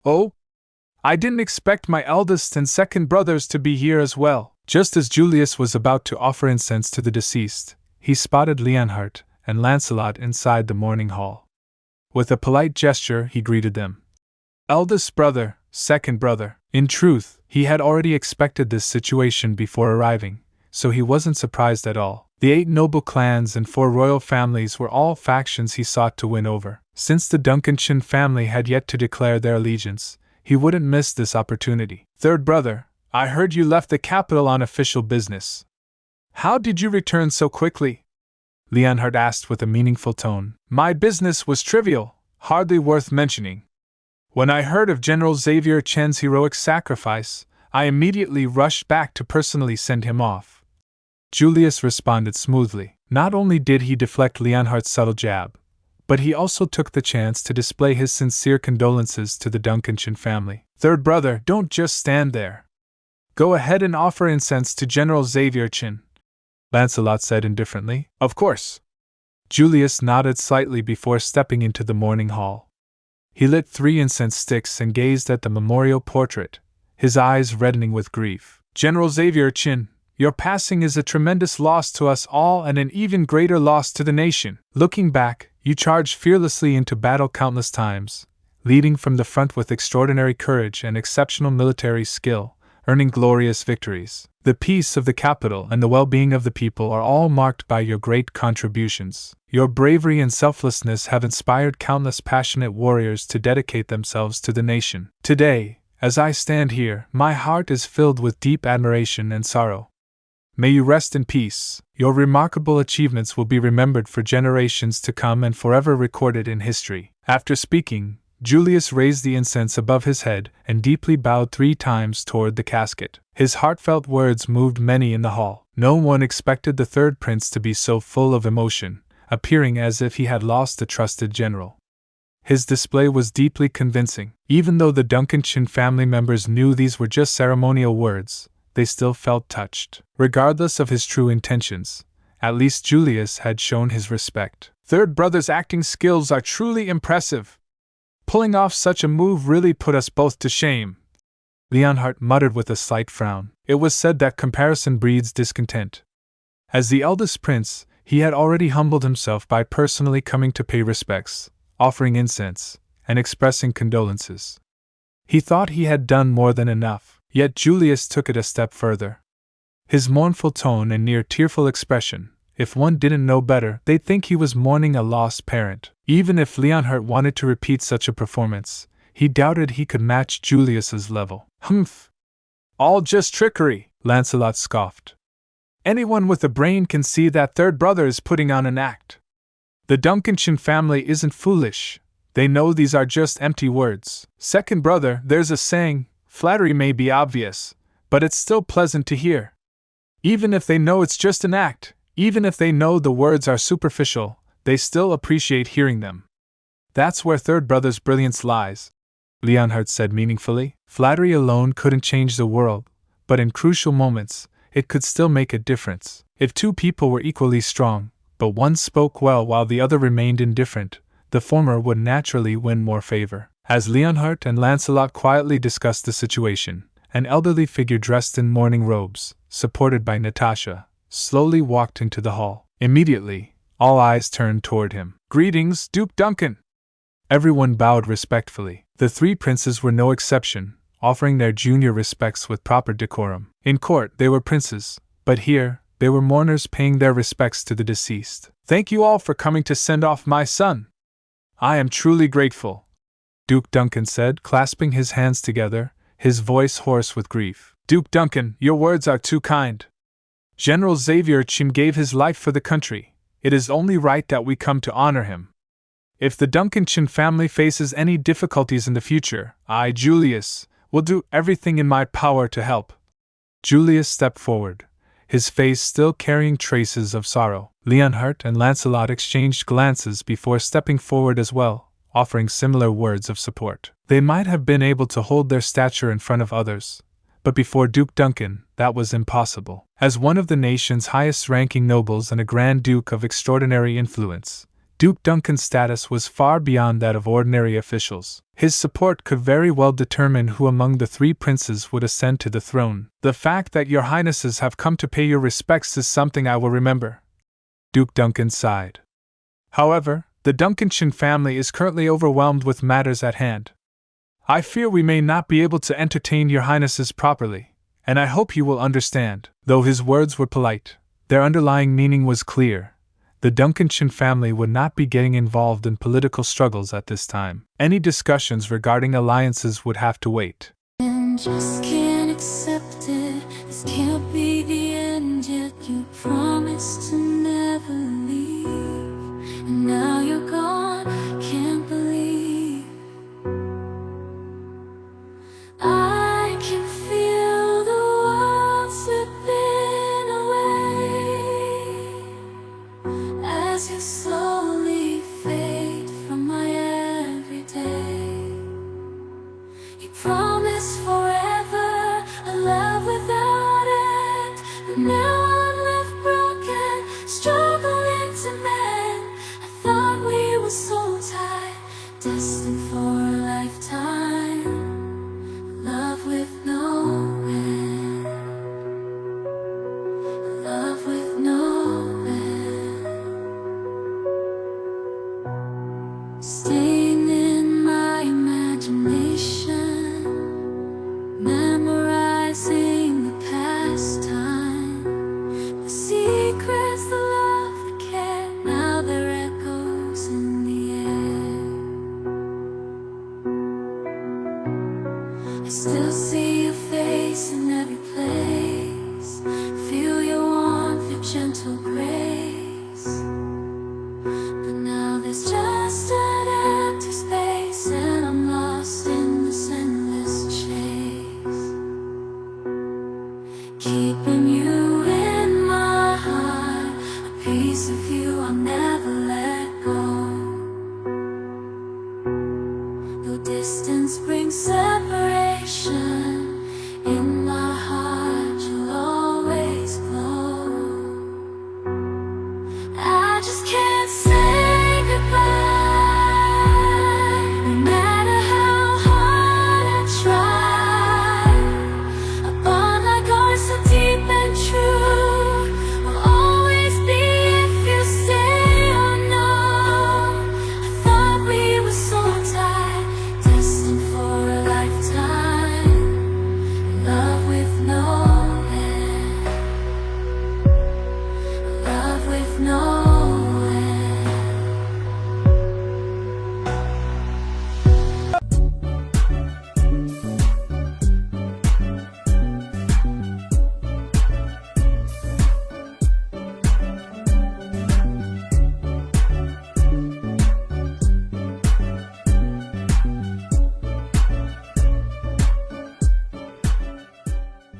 Oh, I didn't expect my eldest and second brothers to be here as well. Just as Julius was about to offer incense to the deceased, he spotted Leonhart and Lancelot inside the mourning hall. With a polite gesture, he greeted them. Eldest brother, second brother. In truth, he had already expected this situation before arriving, so he wasn't surprised at all. The 8 noble clans and 4 royal families were all factions he sought to win over. Since the Duncanshire family had yet to declare their allegiance, he wouldn't miss this opportunity. Third brother, I heard you left the capital on official business. How did you return so quickly? Leonhart asked with a meaningful tone. My business was trivial, hardly worth mentioning. When I heard of General Xavier Chen's heroic sacrifice, I immediately rushed back to personally send him off. Julius responded smoothly. Not only did he deflect Leonhart's subtle jab, but he also took the chance to display his sincere condolences to the Duncanshire family. Third brother, don't just stand there. Go ahead and offer incense to General Xavier Chen, Lancelot said indifferently. Of course. Julius nodded slightly before stepping into the mourning hall. He lit 3 incense sticks and gazed at the memorial portrait, his eyes reddening with grief. General Xavier Chen, your passing is a tremendous loss to us all and an even greater loss to the nation. Looking back, you charged fearlessly into battle countless times, leading from the front with extraordinary courage and exceptional military skill, earning glorious victories. The peace of the capital and the well-being of the people are all marked by your great contributions. Your bravery and selflessness have inspired countless passionate warriors to dedicate themselves to the nation. Today, as I stand here, my heart is filled with deep admiration and sorrow. May you rest in peace. Your remarkable achievements will be remembered for generations to come and forever recorded in history. After speaking, Julius raised the incense above his head and deeply bowed 3 times toward the casket. His heartfelt words moved many in the hall. No one expected the third prince to be so full of emotion, appearing as if he had lost a trusted general. His display was deeply convincing. Even though the Duncanshire family members knew these were just ceremonial words, they still felt touched. Regardless of his true intentions, at least Julius had shown his respect. Third brother's acting skills are truly impressive. Pulling off such a move really put us both to shame, Leonhart muttered with a slight frown. It was said that comparison breeds discontent. As the eldest prince, he had already humbled himself by personally coming to pay respects, offering incense, and expressing condolences. He thought he had done more than enough, yet Julius took it a step further. His mournful tone and near tearful expression, if one didn't know better, they'd think he was mourning a lost parent. Even if Leonhart wanted to repeat such a performance, he doubted he could match Julius's level. Humph! All just trickery, Lancelot scoffed. Anyone with a brain can see that third brother is putting on an act. The Duncanshire family isn't foolish. They know these are just empty words. Second brother, there's a saying, flattery may be obvious, but it's still pleasant to hear. Even if they know it's just an act, even if they know the words are superficial, they still appreciate hearing them. That's where third brother's brilliance lies, Leonhart said meaningfully. Flattery alone couldn't change the world, but in crucial moments, it could still make a difference. If 2 people were equally strong, but one spoke well while the other remained indifferent, the former would naturally win more favor. As Leonhart and Lancelot quietly discussed the situation, an elderly figure dressed in mourning robes, supported by Natasha, slowly walked into the hall. Immediately, all eyes turned toward him. Greetings, Duke Duncan! Everyone bowed respectfully. The 3 princes were no exception, offering their junior respects with proper decorum. In court, they were princes, but here, they were mourners paying their respects to the deceased. Thank you all for coming to send off my son. I am truly grateful, Duke Duncan said, clasping his hands together, his voice hoarse with grief. Duke Duncan, your words are too kind. General Xavier Chen gave his life for the country. It is only right that we come to honor him. If the Duncanshire family faces any difficulties in the future, I, Julius, will do everything in my power to help. Julius stepped forward, his face still carrying traces of sorrow. Leonhart and Lancelot exchanged glances before stepping forward as well, offering similar words of support. They might have been able to hold their stature in front of others, but before Duke Duncan, that was impossible. As one of the nation's highest-ranking nobles and a Grand Duke of extraordinary influence, Duke Duncan's status was far beyond that of ordinary officials. His support could very well determine who among the three princes would ascend to the throne. The fact that your highnesses have come to pay your respects is something I will remember. Duke Duncan sighed. However, the Duncanshan family is currently overwhelmed with matters at hand. I fear we may not be able to entertain your highnesses properly, and I hope you will understand. Though his words were polite, their underlying meaning was clear. The Duncanshan family would not be getting involved in political struggles at this time. Any discussions regarding alliances would have to wait. And just can't accept it. This can't be the end yet. You promised to never leave, and now you're gone. Can't believe I can feel the world slipping away as you slowly fade from my everyday. You promised forever a love without end, but now I'm left broken, struggling to mend. I thought we were so tight, destined for a lifetime, love with no end, love with no end. Staying in my imagination, memorizing the past time, the secrets, the love, the care. Now they're echoes in the air. I still see your face in every place, feel your warmth, your gentle